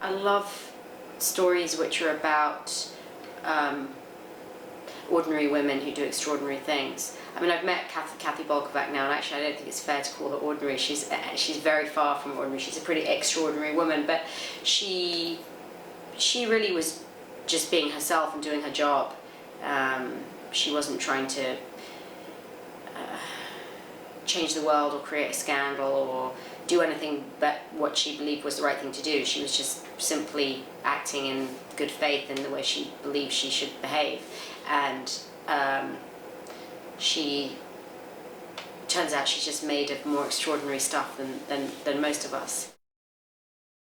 I love stories which are about ordinary women who do extraordinary things. I mean, I've met Kathy Bolkovac now, and actually I don't think it's fair to call her ordinary. She's very far from ordinary. She's a pretty extraordinary woman, but she really was just being herself and doing her job. She wasn't trying to change the world or create a scandal or do anything but what she believed was the right thing to do. She was just simply acting in good faith in the way she believed she should behave. And she turns out she's just made of more extraordinary stuff than most of us.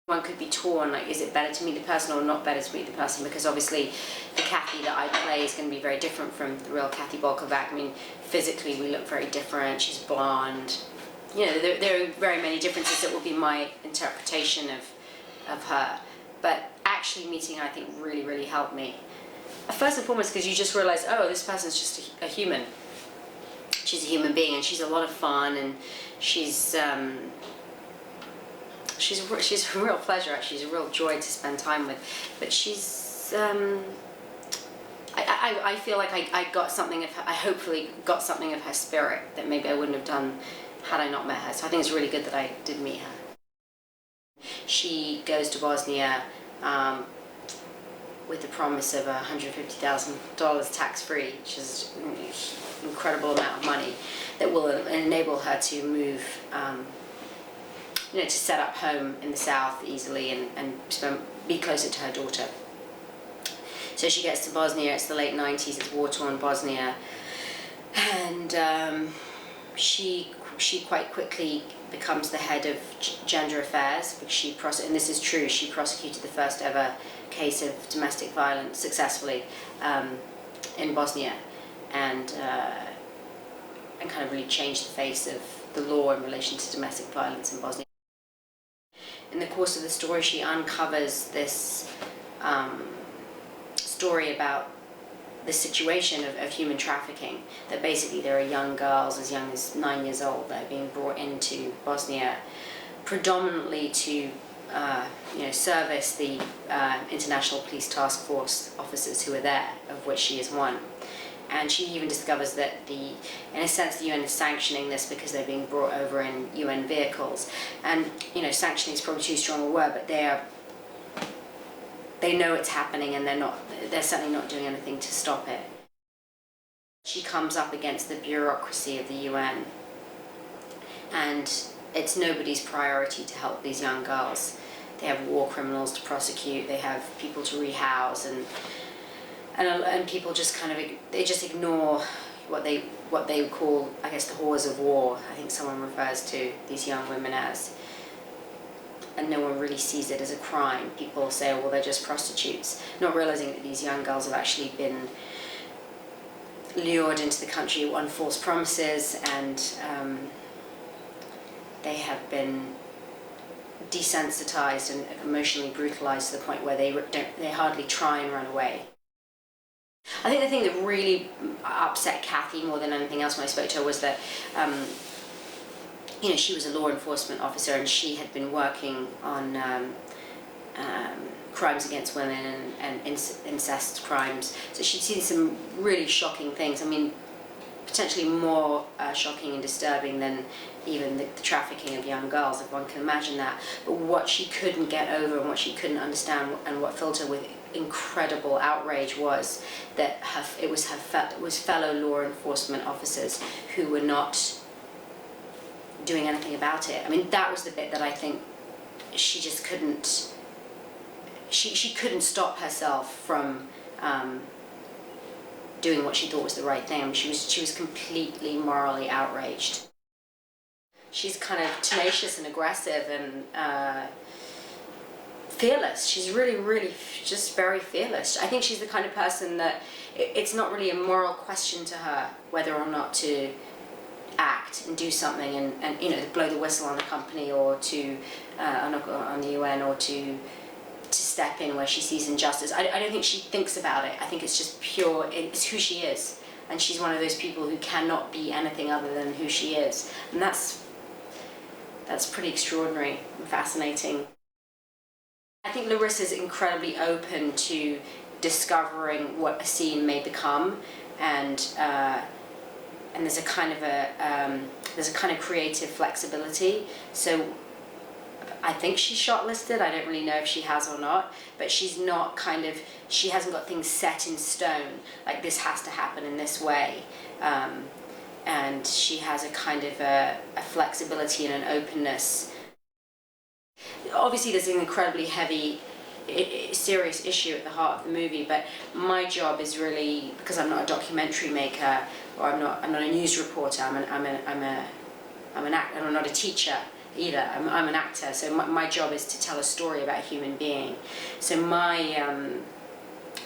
One could be torn, like, is it better to meet the person or not better to meet the person? Because obviously the Kathy that I play is going to be very different from the real Kathy Bolkovac. I mean, physically we look very different. She's blonde. You know, there are very many differences that will be my interpretation of her. But actually meeting her, I think, really helped me. First and foremost, because you just realize, oh, this person's just a human. She's a human being, and she's a lot of fun, and she's a real pleasure. Actually, she's a real joy to spend time with. But she's, I feel like I got something of her. I hopefully got something of her spirit that maybe I wouldn't have done had I not met her. So I think it's really good that I did meet her. She goes to Bosnia with the promise of $150,000 tax-free, which is an incredible amount of money that will enable her to move, to set up home in the south easily and be closer to her daughter. So she gets to Bosnia. It's the late 90s. It's war-torn Bosnia, and she quite quickly becomes the head of gender affairs, because and this is true, she prosecuted the first ever case of domestic violence successfully in Bosnia, and kind of really changed the face of the law in relation to domestic violence in Bosnia. In the course of the story, she uncovers this story about the situation of human trafficking, that basically there are young girls as young as 9 years old that are being brought into Bosnia predominantly to service the International Police Task Force officers who are there, of which she is one. And she even discovers that in a sense, the UN is sanctioning this because they're being brought over in UN vehicles. And, sanctioning is probably too strong a word, but they know it's happening, and they're certainly not doing anything to stop it. She comes up against the bureaucracy of the UN, and it's nobody's priority to help these young girls. They have war criminals to prosecute, they have people to rehouse, and people just they ignore what they call, I guess, the whores of war. I think someone refers to these young women as. And no one really sees it as a crime. People say, oh, well, they're just prostitutes, not realizing that these young girls have actually been lured into the country on false promises, and they have been desensitized and emotionally brutalized to the point where they hardly try and run away. I think the thing that really upset Kathy more than anything else when I spoke to her was that she was a law enforcement officer, and she had been working on crimes against women and incest crimes. So she'd seen some really shocking things. I mean, potentially more shocking and disturbing than even the trafficking of young girls, if one can imagine that. But what she couldn't get over and what she couldn't understand, and what filled her with incredible outrage, was that it was fellow law enforcement officers who were not doing anything about it. I mean, that was the bit that I think she just couldn't. She couldn't stop herself from doing what she thought was the right thing. I mean, she was completely morally outraged. She's kind of tenacious and aggressive and fearless. She's really just very fearless. I think she's the kind of person that it's not really a moral question to her whether or not to act and do something and blow the whistle on the company, or to on the UN, or to step in where she sees injustice. I don't think she thinks about it. I think it's just pure, it's who she is, and she's one of those people who cannot be anything other than who she is, and that's pretty extraordinary and fascinating. I think Larysa is incredibly open to discovering what a scene may become, and there's a kind of creative flexibility. So I think she's shortlisted. I don't really know if she has or not, but she hasn't got things set in stone, like this has to happen in this way. And she has a kind of a flexibility and an openness. Obviously there's an incredibly heavy, serious issue at the heart of the movie, but my job is really, because I'm not a documentary maker, or I'm not a news reporter, I'm an actor, I'm not a teacher either, I'm an actor, so my job is to tell a story about a human being. So my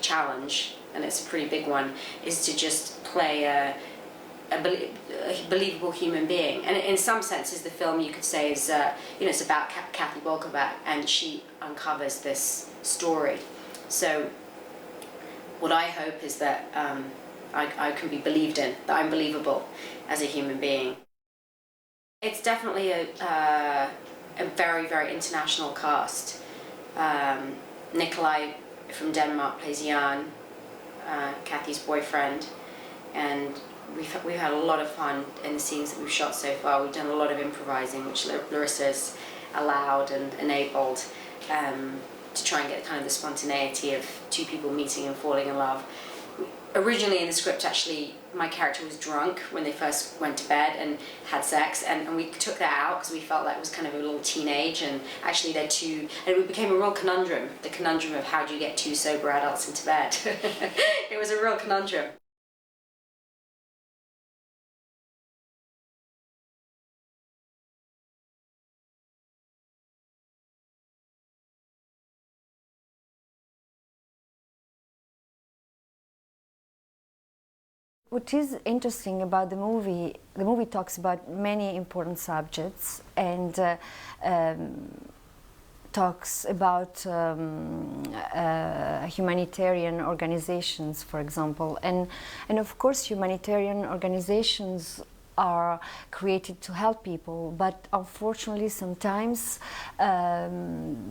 challenge, and it's a pretty big one, is to just play a believable human being. And in some senses the film, you could say, is it's about Kathy Bolkovac, and she uncovers this story. So what I hope is that I can be believed in, that I'm believable as a human being. It's definitely a very, very international cast. Nikolaj from Denmark plays Jan, Kathy's boyfriend, and we've had a lot of fun in the scenes that we've shot so far. We've done a lot of improvising, which Larysa's allowed and enabled, to try and get kind of the spontaneity of two people meeting and falling in love. Originally in the script, actually, my character was drunk when they first went to bed and had sex, and we took that out because we felt that it was kind of a little teenage, and actually they're two, and it became a real conundrum, the conundrum of how do you get two sober adults into bed. It was a real conundrum. What is interesting about the movie talks about many important subjects, and talks about humanitarian organizations, for example, and of course humanitarian organizations are created to help people, but unfortunately sometimes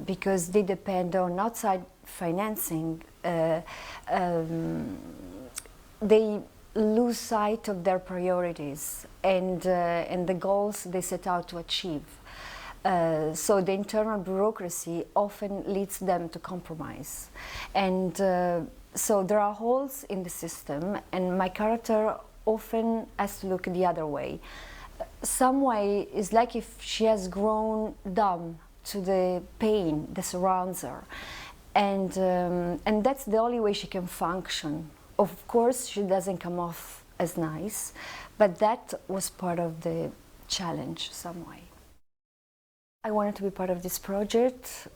because they depend on outside financing, they lose sight of their priorities and the goals they set out to achieve. So the internal bureaucracy often leads them to compromise. And so there are holes in the system, and my character often has to look the other way. Some way is like if she has grown dumb to the pain that surrounds her. And that's the only way she can function. Of course, she doesn't come off as nice, but that was part of the challenge, some way. I wanted to be part of this project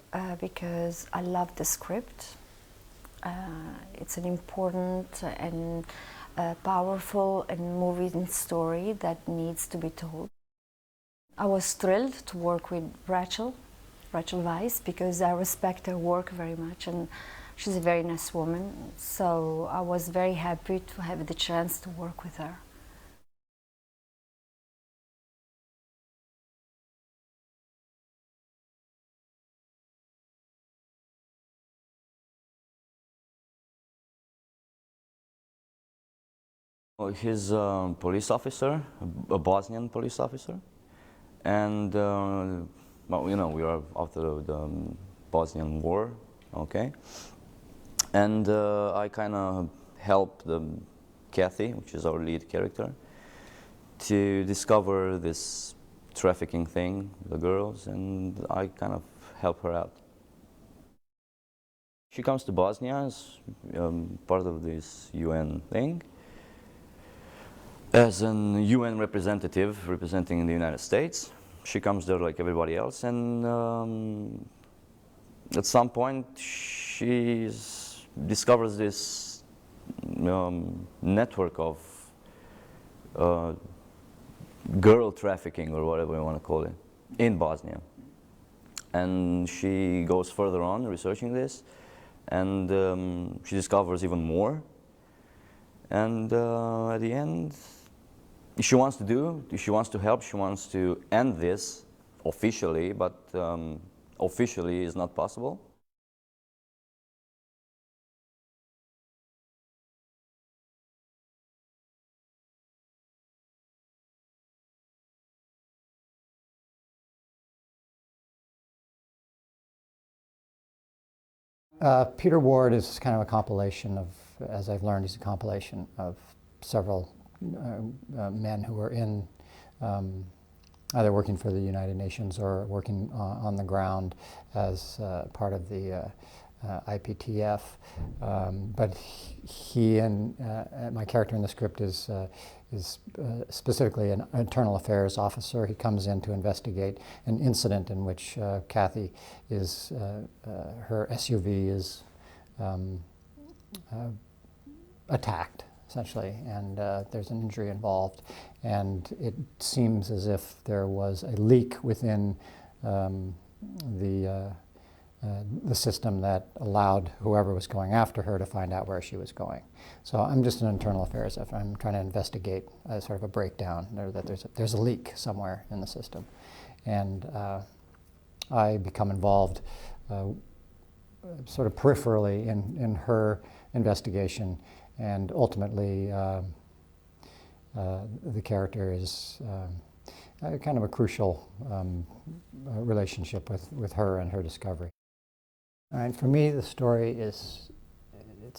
because I love the script. It's an important and powerful and moving story that needs to be told. I was thrilled to work with Rachel Weisz, because I respect her work very much, and she's a very nice woman, so I was very happy to have the chance to work with her. Well, he's a police officer, a Bosnian police officer, and well, we are after the Bosnian War, okay? And I kind of helped Kathy, which is our lead character, to discover this trafficking thing with the girls, and I kind of help her out. She comes to Bosnia as part of this UN thing, as an UN representative representing the United States. She comes there like everybody else, and at some point she discovers this network of girl trafficking, or whatever you want to call it, in Bosnia. And she goes further on researching this, and she discovers even more. And at the end, she wants to help, she wants to end this officially, but officially is not possible. Peter Ward is kind of a compilation of, as I've learned, he's a compilation of several men who were in either working for the United Nations or working on the ground as part of the IPTF. But he and my character in the script is specifically an internal affairs officer. He comes in to investigate an incident in which Kathy is, her SUV is attacked, essentially, and there's an injury involved. And it seems as if there was a leak within the system that allowed whoever was going after her to find out where she was going. So I'm just an internal affairs. I'm trying to investigate sort of a breakdown, that there's a leak somewhere in the system. And I become involved sort of peripherally in her investigation, and ultimately the character is kind of a crucial relationship with her and her discovery. All right, for me, the story it's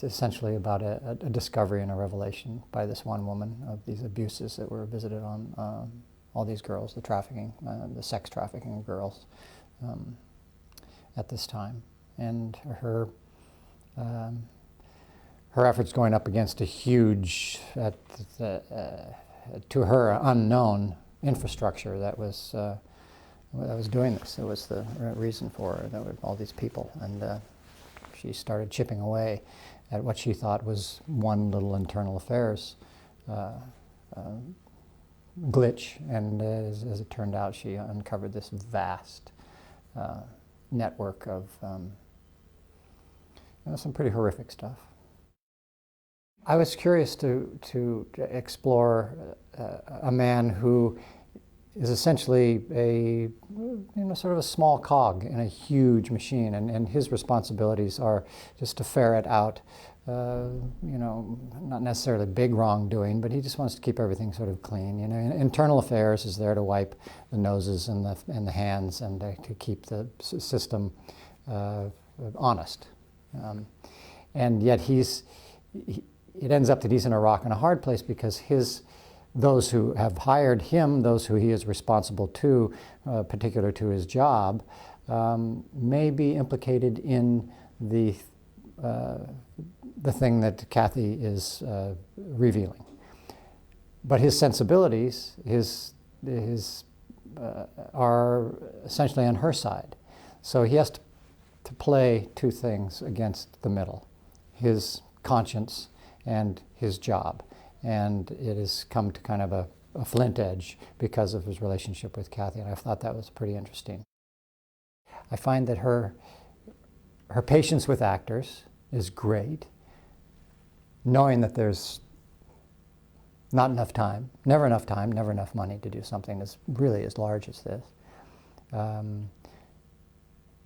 essentially about a discovery and a revelation by this one woman of these abuses that were visited on all these girls, the trafficking, the sex trafficking of girls at this time, and her efforts going up against a huge, to her, unknown infrastructure that was doing this. It was the reason for it. There were all these people, and she started chipping away at what she thought was one little internal affairs glitch, and as it turned out, she uncovered this vast network of some pretty horrific stuff. I was curious to explore a man who is essentially a sort of a small cog in a huge machine, and his responsibilities are just to ferret out not necessarily big wrongdoing, but he just wants to keep everything sort of clean. Internal affairs is there to wipe the noses and the hands and to keep the system honest. And yet it ends up that he's in a rock and a hard place, because those who have hired him, those who he is responsible to, particular to his job, may be implicated in the thing that Kathy is revealing. But his sensibilities, are essentially on her side. So he has to play two things against the middle: his conscience and his job. And it has come to kind of a flint edge because of his relationship with Kathy, and I thought that was pretty interesting. I find that her patience with actors is great, knowing that there's not enough time, never enough money to do something that's really as large as this.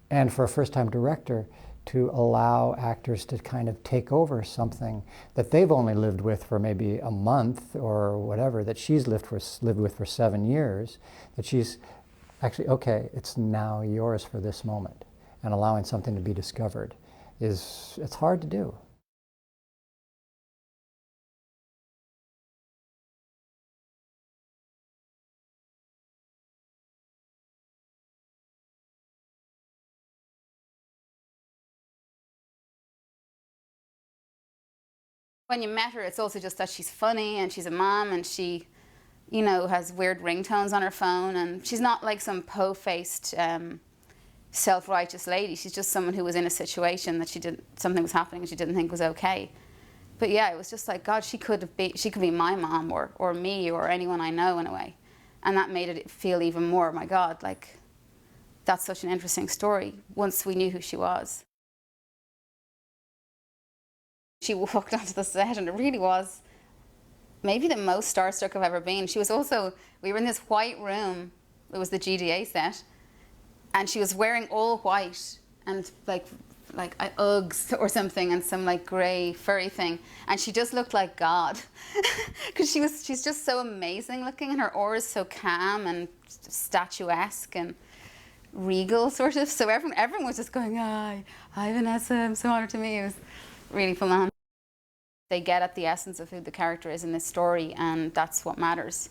And for a first-time director, to allow actors to kind of take over something that they've only lived with for maybe a month or whatever, that she's lived with for 7 years, that she's actually, okay, it's now yours for this moment, and allowing something to be discovered it's hard to do. When you met her, it's also just that she's funny and she's a mom, and she, has weird ringtones on her phone, and she's not like some po-faced, self-righteous lady. She's just someone who was in a situation that something was happening and she didn't think was okay. But yeah, it was just like, God, she could be my mom or me or anyone I know in a way. And that made it feel even more, my God, like, that's such an interesting story once we knew who she was. She walked onto the set and it really was maybe the most starstruck I've ever been. She was also, we were in this white room, it was the GDA set, and she was wearing all white and like Uggs or something and some like grey furry thing, and she just looked like God because she's just so amazing looking, and her aura is so calm and statuesque, and regal sort of. So everyone was just going, "Hi, hi Vanessa, I'm so honored to meet you." It was really full on. They get at the essence of who the character is in this story, and that's what matters.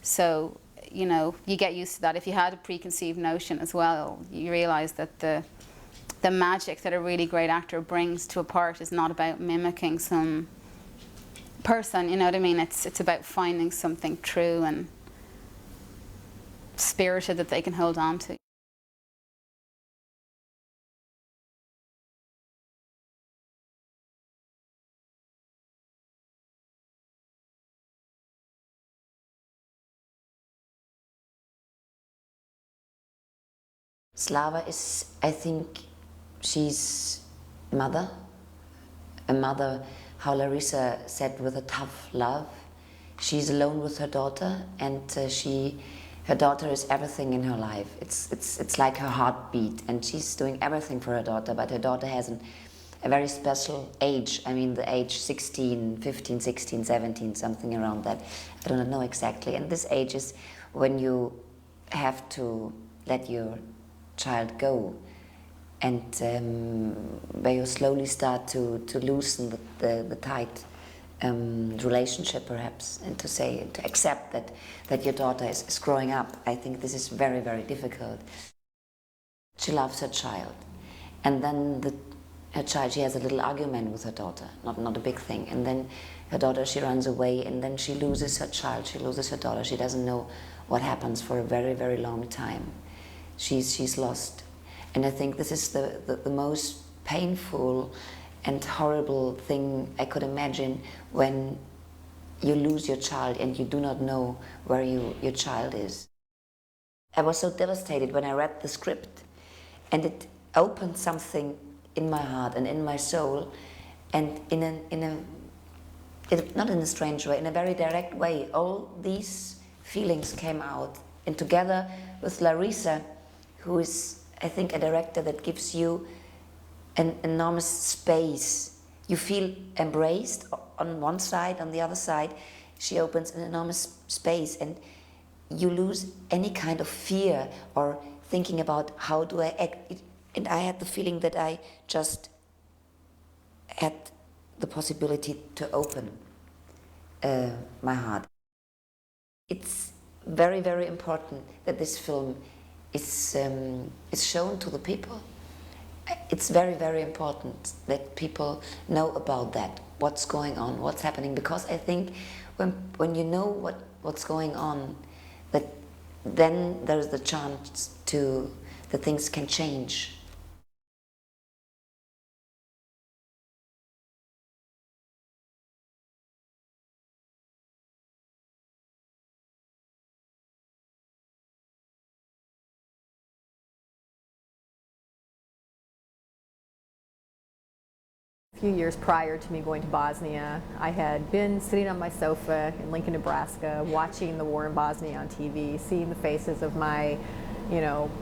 So, you know, you get used to that. If you had a preconceived notion as well, you realize that the magic that a really great actor brings to a part is not about mimicking some person, you know what I mean? It's about finding something true and spirited that they can hold on to. Slava is, I think, she's a mother, how Larysa said, with a tough love. She's alone with her daughter, and her daughter is everything in her life. It's like her heartbeat, and she's doing everything for her daughter, but her daughter has a very special age. I mean, the age 16, 15, 16, 17, something around that. I do not know exactly. And this age is when you have to let your child go, and where you slowly start to loosen the tight relationship, perhaps, and to accept that your daughter is growing up. I think this is very, very difficult. She loves her child, and then her child, she has a little argument with her daughter, not a big thing, and then her daughter, she runs away, and then she loses her child, she loses her daughter. She doesn't know what happens for a very, very long time. She's lost. And I think this is the most painful and horrible thing I could imagine, when you lose your child and you do not know where your child is. I was so devastated when I read the script, and it opened something in my heart and in my soul, and not in a strange way, in a very direct way, all these feelings came out. And together with Larysa, who is, I think, a director that gives you an enormous space. You feel embraced on one side, on the other side, she opens an enormous space, and you lose any kind of fear or thinking about how do I act. And I had the feeling that I just had the possibility to open my heart. It's very, very important that this film is shown to the people. It's very, very important that people know about that, what's going on, what's happening, because I think when you know what's going on, that then there's the chance that things can change. A few years prior to me going to Bosnia, I had been sitting on my sofa in Lincoln, Nebraska, watching the war in Bosnia on TV, seeing the faces of my,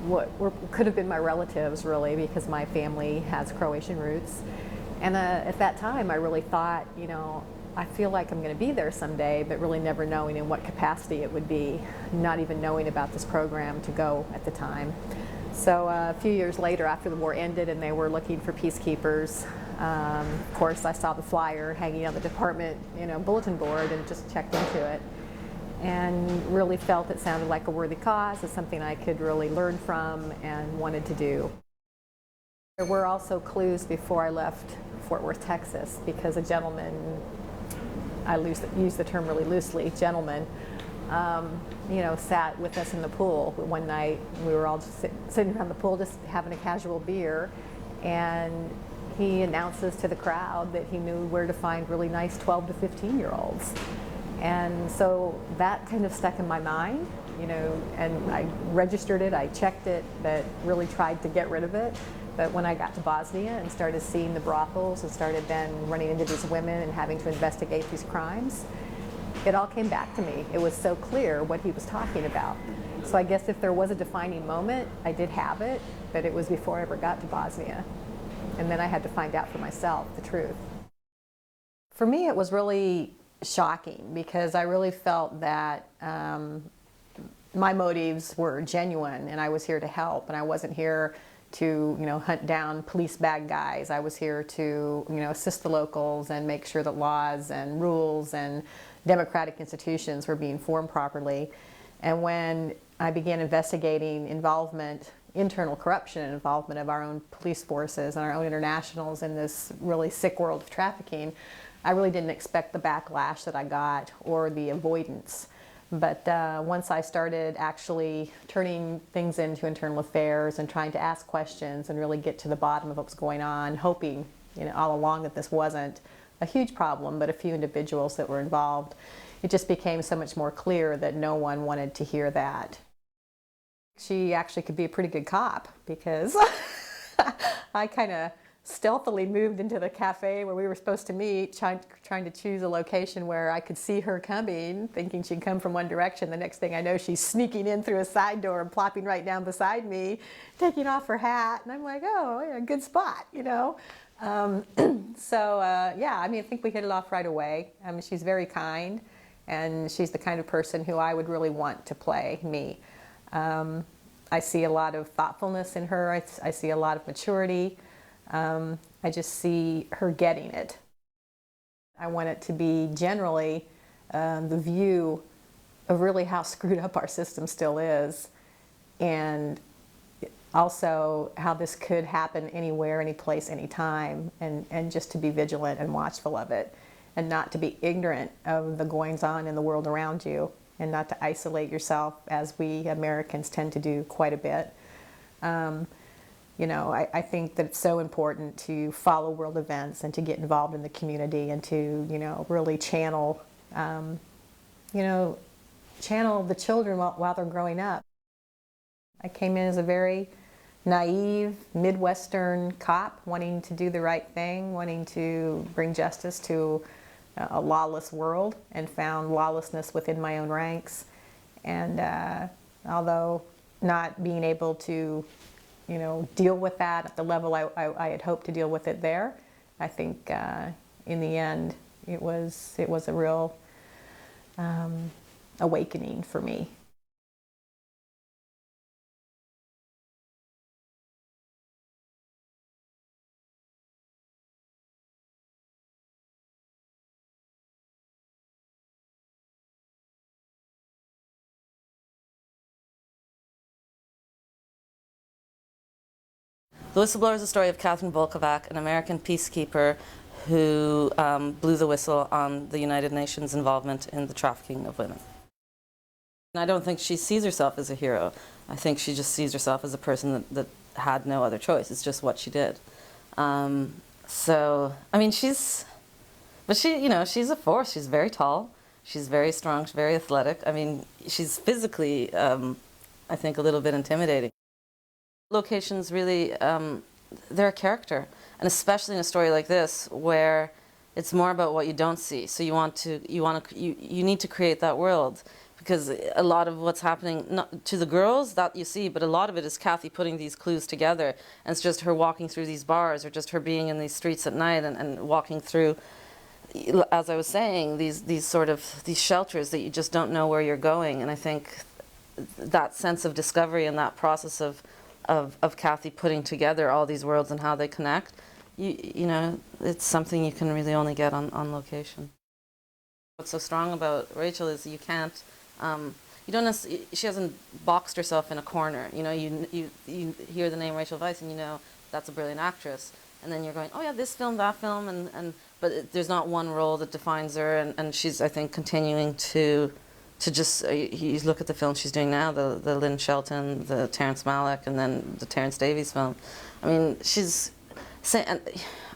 what could have been my relatives, really, because my family has Croatian roots. And at that time, I really thought, I feel like I'm going to be there someday, but really never knowing in what capacity it would be, not even knowing about this program to go at the time. So a few years later, after the war ended and they were looking for peacekeepers, of course, I saw the flyer hanging on the department, bulletin board, and just checked into it, and really felt it sounded like a worthy cause. It's something I could really learn from and wanted to do. There were also clues before I left Fort Worth, Texas, because a gentleman, I use the term really loosely, gentleman, sat with us in the pool one night. We were all just sitting around the pool, just having a casual beer, and he announces to the crowd that he knew where to find really nice 12 to 15-year-olds. And so that kind of stuck in my mind, and I registered it, I checked it, but really tried to get rid of it. But when I got to Bosnia and started seeing the brothels and started then running into these women and having to investigate these crimes, it all came back to me. It was so clear what he was talking about. So I guess if there was a defining moment, I did have it, but it was before I ever got to Bosnia. And then I had to find out for myself the truth. For me, it was really shocking, because I really felt that my motives were genuine, and I was here to help, and I wasn't here to, you know, hunt down police bad guys. I was here to, you know, assist the locals and make sure that laws and rules and democratic institutions were being formed properly. And when I began investigating involvement, internal corruption and involvement of our own police forces and our own internationals in this really sick world of trafficking, I really didn't expect the backlash that I got or the avoidance. But once I started actually turning things into internal affairs and trying to ask questions and really get to the bottom of what was going on, hoping, you know, all along that this wasn't a huge problem, but a few individuals that were involved, it just became so much more clear that no one wanted to hear that. She actually could be a pretty good cop, because I kind of stealthily moved into the cafe where we were supposed to meet, trying to choose a location where I could see her coming, thinking she'd come from one direction. The next thing I know, she's sneaking in through a side door and plopping right down beside me, taking off her hat. And I'm like, oh, yeah, good spot, you know. Yeah, I mean, I think we hit it off right away. I mean, she's very kind, and she's the kind of person who I would really want to play me. I see a lot of thoughtfulness in her. I see a lot of maturity. I just see her getting it. I want it to be generally the view of really how screwed up our system still is, and also how this could happen anywhere, any place, any time, and just to be vigilant and watchful of it, and not to be ignorant of the goings-on in the world around you, and not to isolate yourself, as we Americans tend to do quite a bit. You know, I think that it's so important to follow world events and to get involved in the community and to, you know, really channel the children while they're growing up. I came in as a very naive Midwestern cop, wanting to do the right thing, wanting to bring justice to a lawless world, and found lawlessness within my own ranks. And although not being able to, you know, deal with that at the level I had hoped to deal with it there, I think in the end it was a real awakening for me. The Whistleblower is a story of Catherine Bolkovac, an American peacekeeper who blew the whistle on the United Nations involvement in the trafficking of women. And I don't think she sees herself as a hero. I think she just sees herself as a person that had no other choice. It's just what she did. So, I mean, she's a force. She's very tall. She's very strong. She's very athletic. I mean, she's physically, I think, a little bit intimidating. Locations really, they're a character, and especially in a story like this where it's more about what you don't see. So you need to create that world, because a lot of what's happening, not to the girls that you see, but a lot of it is Kathy putting these clues together, and it's just her walking through these bars, or just her being in these streets at night and walking through, as I was saying, these shelters that you just don't know where you're going. And I think that sense of discovery and that process of Kathy putting together all these worlds and how they connect, you know, it's something you can really only get on location. What's so strong about Rachel is you can't, you don't necessarily, she hasn't boxed herself in a corner. You know, you hear the name Rachel Weisz and you know that's a brilliant actress, and then you're going, oh yeah, this film, that film, but there's not one role that defines her, and she's, I think, continuing to just, you look at the film she's doing now, the Lynn Shelton, the Terrence Malick, and then the Terrence Davies film. I mean, I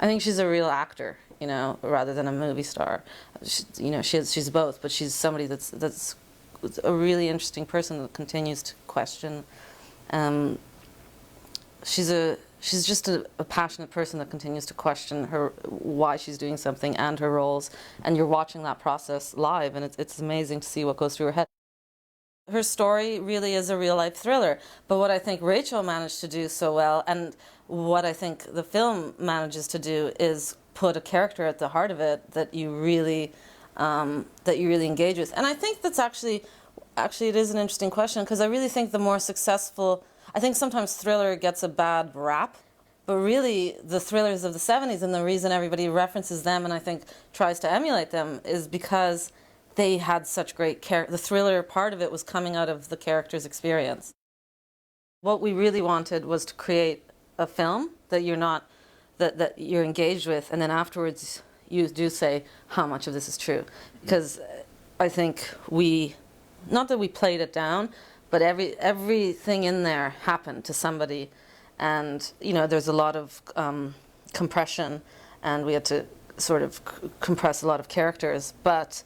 think she's a real actor, you know, rather than a movie star. You know, she's both, but she's somebody that's a really interesting person that continues to question. She's just a passionate person that continues to question why she's doing something and her roles, and you're watching that process live, and it's amazing to see what goes through her head. Her story really is a real-life thriller, but what I think Rachel managed to do so well, and what I think the film manages to do, is put a character at the heart of it that you really engage with. And I think that's actually Actually, it is an interesting question because I really think the more successful, I think sometimes thriller gets a bad rap, but really the thrillers of the 70s, and the reason everybody references them and I think tries to emulate them is because they had such great the thriller part of it was coming out of the character's experience. What we really wanted was to create a film that that you're engaged with, and then afterwards you do say how much of this is true. Because I think not that we played it down, but everything in there happened to somebody, and there's a lot of compression, and we had to sort of compress a lot of characters, but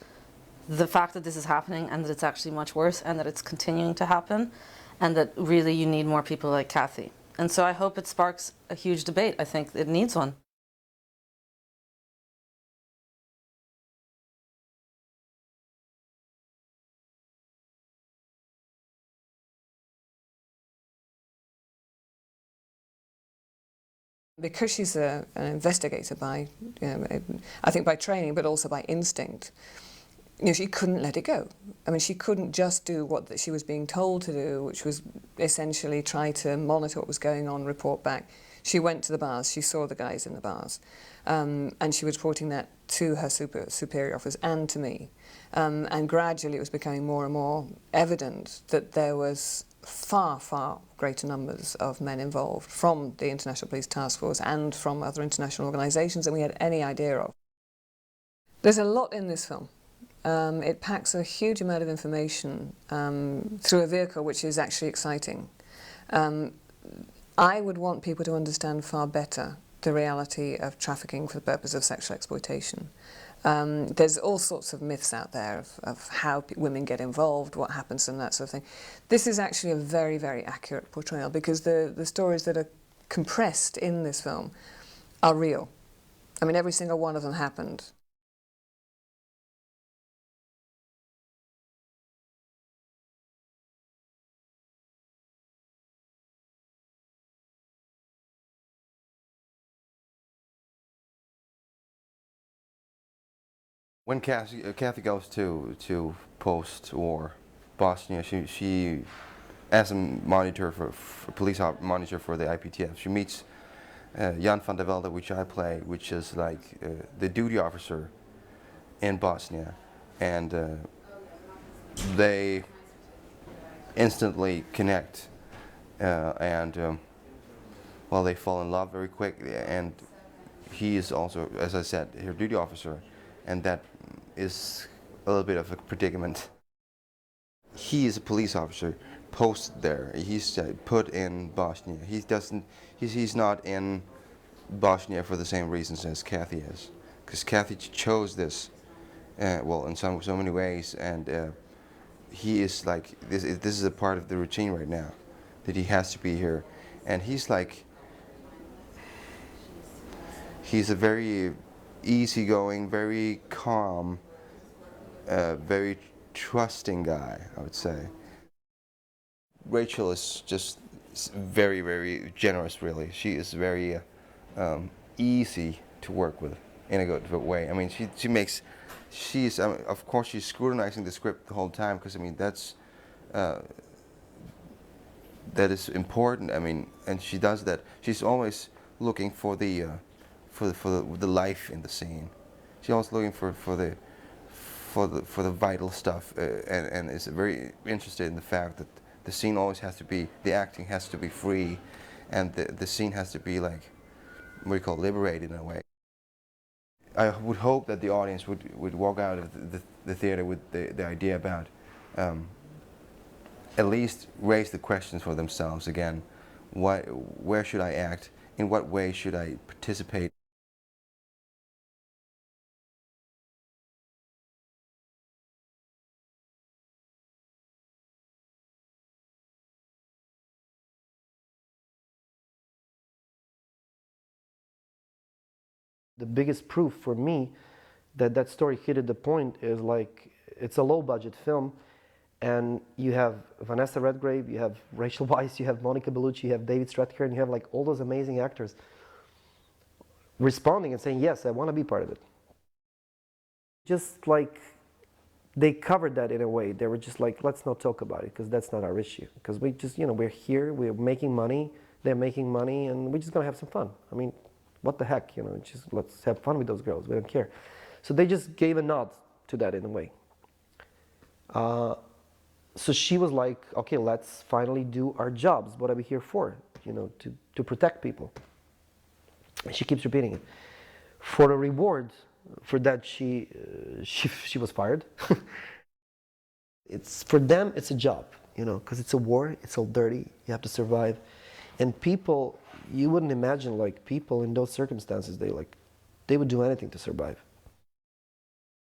the fact that this is happening and that it's actually much worse and that it's continuing to happen and that really you need more people like Kathy. And so I hope it sparks a huge debate. I think it needs one. Because she's an investigator by, I think by training, but also by instinct, she couldn't let it go. I mean, she couldn't just do what she was being told to do, which was essentially try to monitor what was going on, report back. She went to the bars, she saw the guys in the bars, and she was reporting that to her superior officers and to me. And gradually it was becoming more and more evident that there was far, far greater numbers of men involved from the International Police Task Force and from other international organisations than we had any idea of. There's a lot in this film. It packs a huge amount of information through a vehicle which is actually exciting. I would want people to understand far better the reality of trafficking for the purpose of sexual exploitation. There's all sorts of myths out there of how women get involved, what happens and that sort of thing. This is actually a very, very accurate portrayal because the stories that are compressed in this film are real. I mean, every single one of them happened. When Kathy goes to post-war Bosnia, she as a monitor for police monitor for the IPTF, she meets Jan van der Velde, which I play, which is like the duty officer in Bosnia, and they instantly connect, and well, they fall in love very quickly, and he is also, as I said, her duty officer. And that is a little bit of a predicament. He is a police officer posted there. He's put in Bosnia. He's not in Bosnia for the same reasons as Kathy is, because Kathy chose this, well, in so many ways, and he is like this is a part of the routine right now, that he has to be here, and he's a very easygoing, very calm, very trusting guy, I would say. Rachel is just very, very generous, really. She is very easy to work with in a good way. I mean, she's of course she's scrutinizing the script the whole time, because I mean that is important. I mean, and she does that. She's always looking for the life in the scene. She's always looking for the vital stuff, and is very interested in the fact that the scene always has to be, the acting has to be free, and the scene has to be like, what we call liberated in a way. I would hope that the audience would walk out of the theater with the idea about at least raise the questions for themselves again. Where should I act? In what way should I participate? The biggest proof for me that that story hit the point is like, it's a low-budget film, and you have Vanessa Redgrave, you have Rachel Weisz, you have Monica Bellucci, you have David Strathairn, you have like all those amazing actors responding and saying, yes, I want to be part of it. Just like they covered that in a way. They were just like, let's not talk about it because that's not our issue. Because we just, we're here, we're making money, they're making money, and we're just gonna have some fun. I mean, what the heck, just let's have fun with those girls. We don't care. So they just gave a nod to that in a way. So she was like, okay, let's finally do our jobs. What are we here for? To protect people. And she keeps repeating it. For a reward, for that she was fired. For them, it's a job, because it's a war. It's all dirty. You have to survive, and people, you wouldn't imagine, like, people in those circumstances, they would do anything to survive.